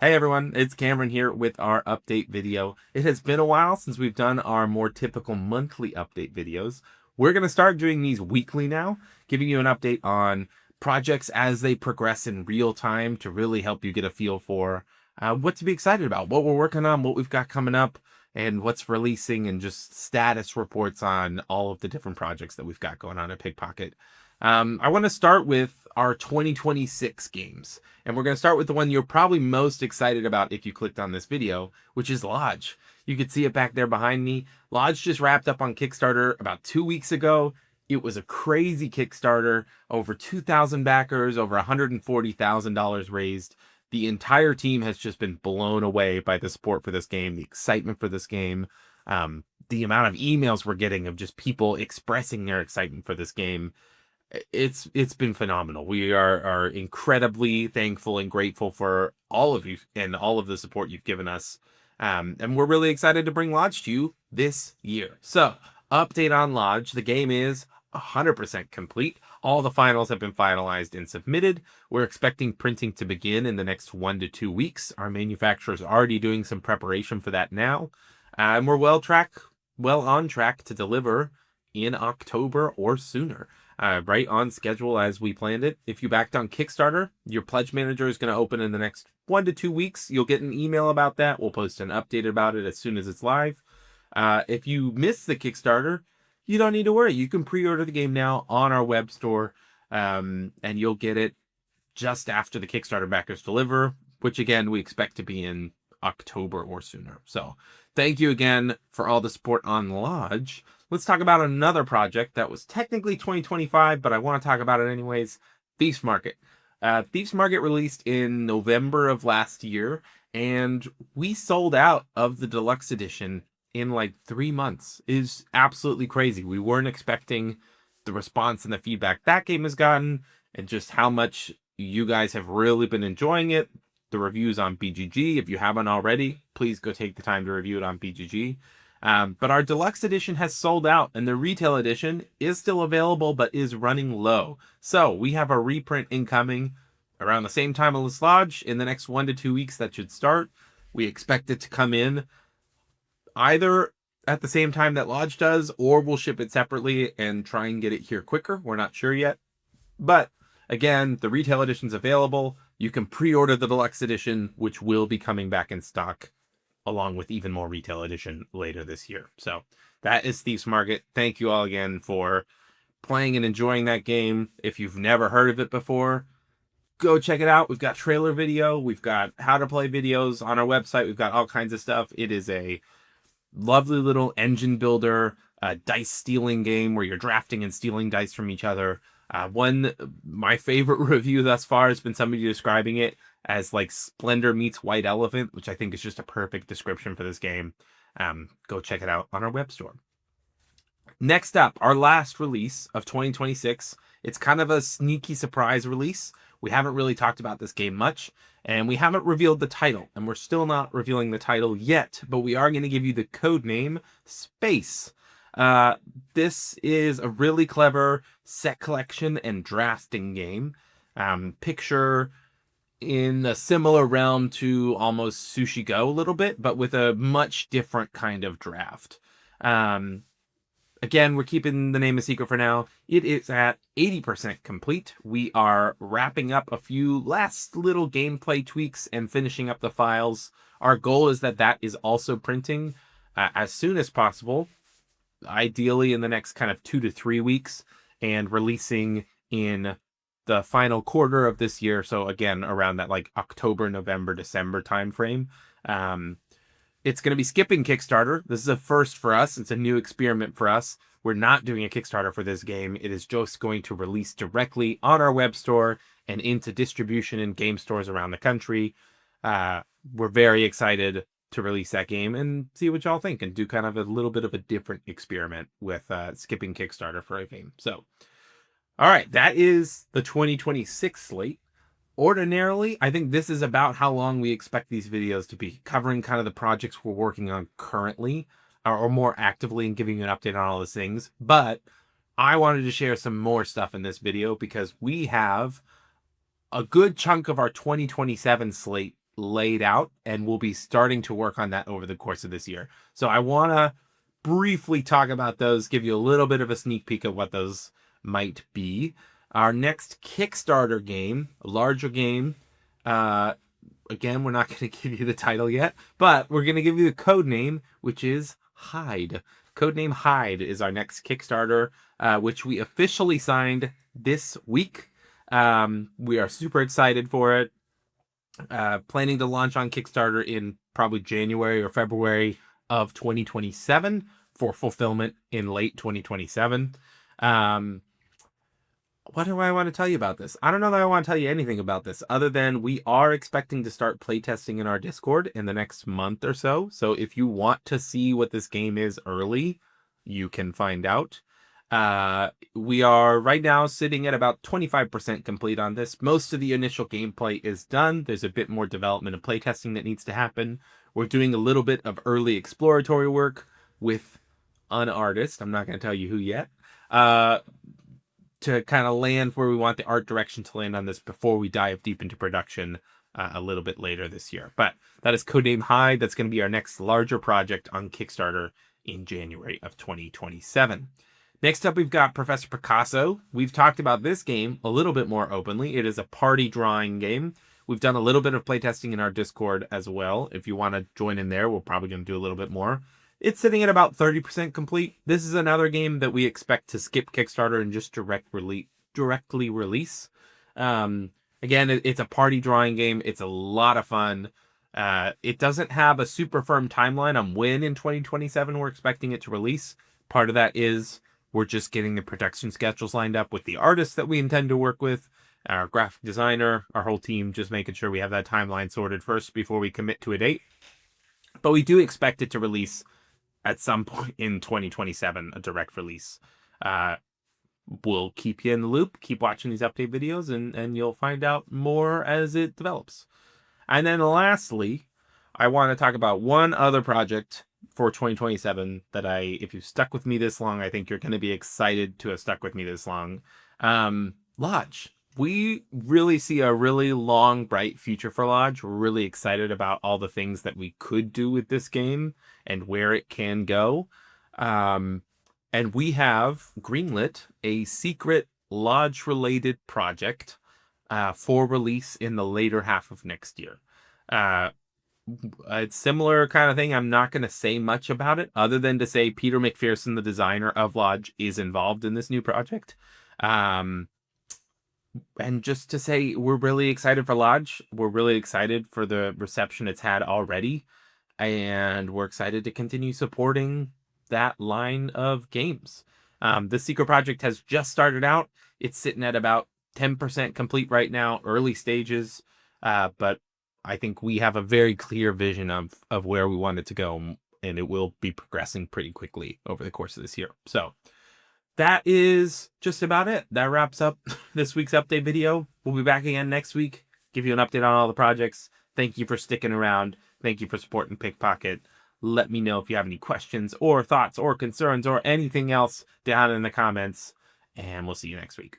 Hey everyone, it's Cameron here with our update video. It has been a while since we've done our more typical monthly update videos. We're going to start doing these weekly now, giving you an update on projects as they progress in real time to really help you get a feel for what to be excited about, what we're working on, what we've got coming up, and what's releasing, and just status reports on all of the different projects that we've got going on at Pickpocket. I want to start with our 2026 games. And we're going to start with the one you're probably most excited about if you clicked on this video, which is Lodge. You can see it back there behind me. Lodge just wrapped up on Kickstarter about 2 weeks ago. It was a crazy Kickstarter, over 2,000 backers, over $140,000 raised. The entire team has just been blown away by the support for this game, the excitement for this game, the amount of emails we're getting of just people expressing their excitement for this game. It's been phenomenal. We are incredibly thankful and grateful for all of you and all of the support you've given us. And we're really excited to bring Lodge to you this year. So, update on Lodge. The game is 100% complete. All the finals have been finalized and submitted. We're expecting printing to begin in the next 1 to 2 weeks. Our manufacturer is already doing some preparation for that now. And we're well on track to deliver in October or sooner. Right on schedule as we planned it. If you backed on Kickstarter, your pledge manager is going to open in the next 1 to 2 weeks. You'll get an email about that. We'll post an update about it as soon as it's live. If you missed the Kickstarter, you don't need to worry. You can pre-order the game now on our web store, and you'll get it just after the Kickstarter backers deliver, which again, we expect to be in October or sooner. So thank you again for all the support on Lodge. Let's talk about another project that was technically 2025, but I want to talk about it anyways. Thieves Market. Thieves Market released in November of last year, and we sold out of the deluxe edition in like 3 months. It is absolutely crazy. We weren't expecting the response and the feedback that game has gotten, and just how much you guys have really been enjoying it. The reviews on BGG, if you haven't already, please go take the time to review it on BGG. But our deluxe edition has sold out, and the retail edition is still available, but is running low. So we have a reprint incoming around the same time as Lodge in the next 1 to 2 weeks. That should start. We expect it to come in either at the same time that Lodge does, or we'll ship it separately and try and get it here quicker. We're not sure yet. But again, the retail edition's available. You can pre-order the deluxe edition, which will be coming back in stock, along with even more retail edition later this year. So that is Thieves Market. Thank you all again for playing and enjoying that game. If you've never heard of it before, go check it out. We've got trailer video. We've got how to play videos on our website. We've got all kinds of stuff. It is a lovely little engine builder, dice stealing game where you're drafting and stealing dice from each other. My favorite review thus far has been somebody describing it as like Splendor meets White Elephant, which I think is just a perfect description for this game. Go check it out on our web store. Next up, our last release of 2026. It's kind of a sneaky surprise release. We haven't really talked about this game much, and we haven't revealed the title, and we're still not revealing the title yet, but we are going to give you the code name, Space. This is a really clever set collection and drafting game. Picture in a similar realm to almost Sushi Go a little bit, but with a much different kind of draft. Again, we're keeping the name a secret for now. It is at 80% complete. We are wrapping up a few last little gameplay tweaks and finishing up the files. Our goal is that is also printing as soon as possible, ideally in the next kind of 2 to 3 weeks, and releasing in the final quarter of this year. So again, around that like October, November, December timeframe. It's going to be skipping Kickstarter. This is a first for us. It's a new experiment for us. We're not doing a Kickstarter for this game. It is just going to release directly on our web store and into distribution in game stores around the country. We're very excited to release that game and see what y'all think, and do kind of a little bit of a different experiment with skipping Kickstarter for a game. So, all right, that is the 2026 slate. Ordinarily, I think this is about how long we expect these videos to be, covering kind of the projects we're working on currently, or more actively, and giving you an update on all those things. But I wanted to share some more stuff in this video because we have a good chunk of our 2027 slate laid out, and we'll be starting to work on that over the course of this year. So I want to briefly talk about those, give you a little bit of a sneak peek of what those might be. Our next Kickstarter game, a larger game, again, we're not going to give you the title yet, but we're going to give you the code name, which is Hide. Codename Hide is our next Kickstarter, which we officially signed this week. We are super excited for it. Planning to launch on Kickstarter in probably January or February of 2027 for fulfillment in late 2027. What do I want to tell you about this? I don't know that I want to tell you anything about this other than we are expecting to start playtesting in our Discord in the next month or so. So if you want to see what this game is early, you can find out. We are right now sitting at about 25% complete on this. Most of the initial gameplay is done. There's a bit more development and playtesting that needs to happen. We're doing a little bit of early exploratory work with an artist. I'm not going to tell you who yet. To kind of land where we want the art direction to land on this before we dive deep into production a little bit later this year. But that is Codename Hide. That's going to be our next larger project on Kickstarter in January of 2027. Next up, we've got Professor Picasso. We've talked about this game a little bit more openly. It is a party drawing game. We've done a little bit of playtesting in our Discord as well. If you want to join in there, we're probably going to do a little bit more. It's sitting at about 30% complete. This is another game that we expect to skip Kickstarter and just directly release. Again, it's a party drawing game. It's a lot of fun. It doesn't have a super firm timeline on when in 2027 we're expecting it to release. Part of that is we're just getting the production schedules lined up with the artists that we intend to work with, our graphic designer, our whole team, just making sure we have that timeline sorted first before we commit to a date. But we do expect it to release at some point in 2027, a direct release. We'll keep you in the loop. Keep watching these update videos, and you'll find out more as it develops. And then lastly, I want to talk about one other project for 2027 that if you've stuck with me this long, I think you're going to be excited to have stuck with me this long. Lodge. We really see a really long, bright future for Lodge. We're really excited about all the things that we could do with this game and where it can go. And we have greenlit a secret Lodge-related project for release in the later half of next year. It's similar kind of thing. I'm not going to say much about it other than to say Peter McPherson, the designer of Lodge, is involved in this new project. And just to say, we're really excited for Lodge. We're really excited for the reception it's had already. And we're excited to continue supporting that line of games. The secret project has just started out. It's sitting at about 10% complete right now, early stages. But I think we have a very clear vision of where we want it to go. And it will be progressing pretty quickly over the course of this year. So that is just about it. That wraps up this week's update video. We'll be back again next week, give you an update on all the projects. Thank you for sticking around. Thank you for supporting Pickpocket. Let me know if you have any questions or thoughts or concerns or anything else down in the comments. And we'll see you next week.